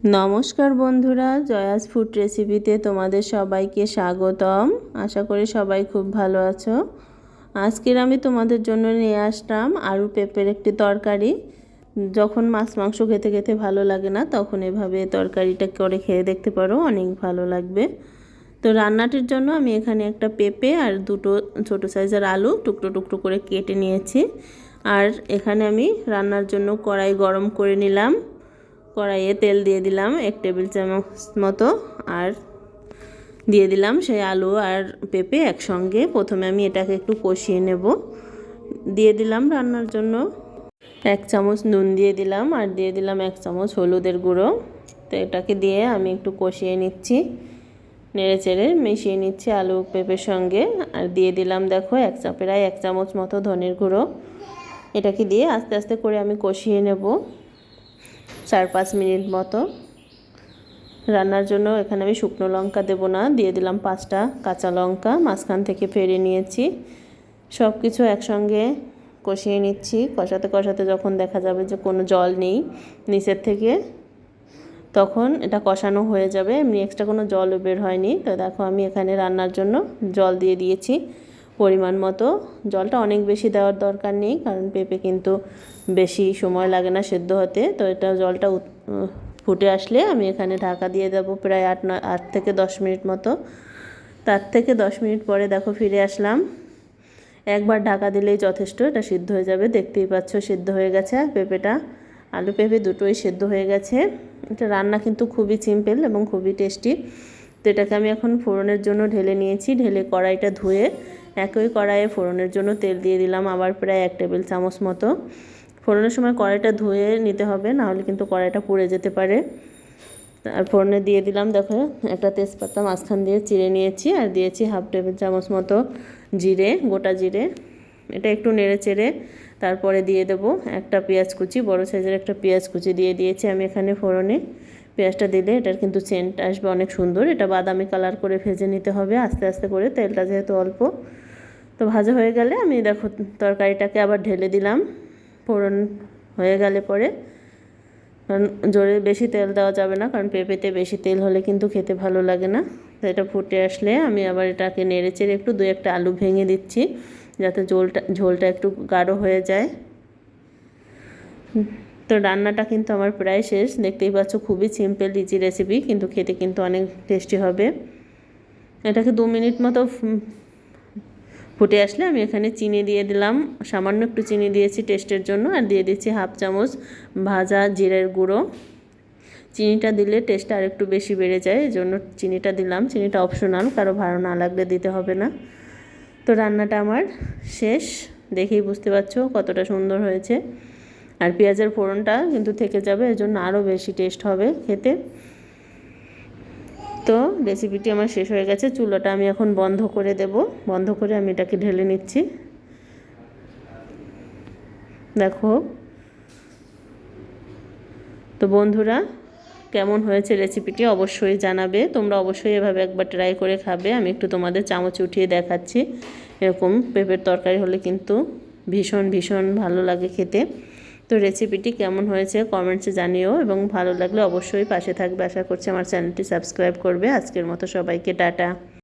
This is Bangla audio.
নমস্কার বন্ধুরা, জয়াস ফুড রেসিপিতে তোমাদের সবাইকে স্বাগতম। আশা করি সবাই খুব ভালো আছো। আজকের আমি তোমাদের জন্য নিয়ে আসলাম আলু পেঁপের একটি তরকারি। যখন মাছ মাংস খেতে খেতে ভালো লাগে না, তখন এভাবে তরকারিটা করে খেয়ে দেখতে পারো, অনেক ভালো লাগবে। তো রান্নাটির জন্য আমি এখানে একটা পেঁপে আর দুটো ছোটো সাইজের আলু টুকরো টুকরো করে কেটে নিয়েছি। আর এখানে আমি রান্নার জন্য কড়াই গরম করে নিলাম। কড়াইয়ে তেল দিয়ে দিলাম 1 টেবিল চামচ মতো, আর দিয়ে দিলাম সেই আলু আর পেঁপে একসঙ্গে। প্রথমে আমি এটাকে একটু কষিয়ে নেব। দিয়ে দিলাম রান্নার জন্য 1 চামচ নুন দিয়ে দিলাম, আর দিয়ে দিলাম 1 চামচ হলুদের গুঁড়ো। তো এটাকে দিয়ে আমি একটু কষিয়ে নিচ্ছি, নেড়ে চেড়ে মিশিয়ে নিচ্ছি আলু পেঁপের সঙ্গে। আর দিয়ে দিলাম দেখো প্রায় 1 চামচ মতো ধনের গুঁড়ো। এটাকে দিয়ে আস্তে আস্তে করে আমি কষিয়ে নেব 4-5 মিনিট মতো। রান্নার জন্য এখানে আমি শুকনো লঙ্কা দেব না, দিয়ে দিলাম 5টা কাঁচা লঙ্কা মাঝখান থেকে ফেড়ে নিয়েছি। সব কিছু একসঙ্গে কষিয়ে নিচ্ছি। কষাতে কষাতে যখন দেখা যাবে যে কোনো জল নেই নিচের থেকে, তখন এটা কষানো হয়ে যাবে। এমনি এক্সট্রা কোনো জলও বের হয়নি। তো দেখো আমি এখানে রান্নার জন্য জল দিয়ে দিয়েছি পরিমাণ মতো। জলটা অনেক বেশি দেওয়ার দরকার নেই, কারণ পেঁপে কিন্তু বেশি সময় লাগে না সেদ্ধ হতে। তো এটা জলটা ফুটে আসলে আমি এখানে ঢাকা দিয়ে দেবো প্রায় 8 থেকে 10 মিনিট মতো। তার থেকে 10 মিনিট পরে দেখো ফিরে আসলাম। একবার ঢাকা দিলেই যথেষ্ট, এটা সিদ্ধ হয়ে যাবে। দেখতেই পাচ্ছ সিদ্ধ হয়ে গেছে, পেঁপেটা আলু পেঁপে দুটোই সিদ্ধ হয়ে গেছে। এটা রান্না কিন্তু খুবই সিম্পল এবং খুবই টেস্টি। তো এটাকে আমি এখন ফোড়নের জন্য ঢেলে নিয়েছি। ঢেলে কড়াইটা ধুয়ে একই কড়াইয়ে ফোড়নের জন্য তেল দিয়ে দিলাম আবার প্রায় 1 টেবিল চামচ মতো। ফোড়নের সময় কড়াইটা ধুয়ে নিতে হবে, নাহলে কিন্তু কড়াইটা পুড়ে যেতে পারে। আর ফোড়নে দিয়ে দিলাম দেখো একটা তেজপাতা মাঝখান দিয়ে চিড়ে নিয়েছি, আর দিয়েছি 1/2 টেবিল চামচ মতো জিরে, গোটা জিরে। এটা একটু নেড়ে চেড়ে তারপরে দিয়ে দেবো একটা পেঁয়াজ কুচি, বড় সাইজের একটা পেঁয়াজ কুচি দিয়ে দিয়েছি আমি এখানে ফোড়নে। পেঁয়াজটা দিলে এটার কিন্তু সেন্ট আসবে অনেক সুন্দর। এটা বাদামি কালার করে ভেজে নিতে হবে আস্তে আস্তে করে, তেলটা যেহেতু অল্প। তো ভাজা হয়ে গেলে আমি দেখো তরকারিটাকে আবার ঢেলে দিলাম ফোড়ন হয়ে গেলে পরে। কারণ জোরে বেশি তেল দেওয়া যাবে না, কারণ পেঁপেতে বেশি তেল হলে কিন্তু খেতে ভালো লাগে না। তো এটা ফুটে আসলে আমি আবার এটাকে নেড়ে চেড়ে একটু 2-1টা আলু ভেঙে দিচ্ছি, যাতে ঝোলটা একটু গাঢ় হয়ে যায়। তো রান্নাটা কিন্তু আমার প্রায় শেষ। দেখতেই পাচ্ছ খুবই সিম্পল ইজি রেসিপি, কিন্তু খেতে কিন্তু অনেক টেস্টি হবে। এটাকে 2 মিনিট মতো ফুটে আসলে আমি এখানে চিনি দিয়ে দিলাম, সামান্য একটু চিনি দিয়েছি টেস্টের জন্য। আর দিয়ে দিচ্ছি 1/2 চামচ ভাজা জিরের গুঁড়ো। চিনিটা দিলে টেস্টটা আর একটু বেশি বেড়ে যায়, এই জন্য চিনিটা দিলাম। চিনিটা অপশনাল, কারো ভালো না লাগলে দিতে হবে না। তো রান্নাটা আমার শেষ, দেখেই বুঝতে পারছো কতটা সুন্দর হয়েছে। আর পেঁয়াজের ফোড়নটা কিন্তু থেকে যাবে, এজন্য আরও বেশি টেস্ট হবে খেতে। তো রেসিপিটি আমার শেষ হয়ে গেছে। চুলোটা আমি এখন বন্ধ করে দেব। বন্ধ করে আমি এটাকে ঢেলে নিচ্ছি। দেখো তো বন্ধুরা, কেমন হয়েছে রেসিপিটি অবশ্যই জানাবে। তোমরা অবশ্যই এভাবে একবার ট্রাই করে খাবে। আমি একটু তোমাদের চামচ উঠিয়ে দেখাচ্ছি। এরকম পেঁপের তরকারি হলে কিন্তু ভীষণ ভীষণ ভালো লাগে খেতে। তো রেসিপিটি কেমন হয়েছে কমেন্টসে জানিও, এবং ভালো লাগলে অবশ্যই পাশে থাকবে। আশা করছি আমার চ্যানেলটি সাবস্ক্রাইব করবে। আজকের মতো সবাইকে টাটা।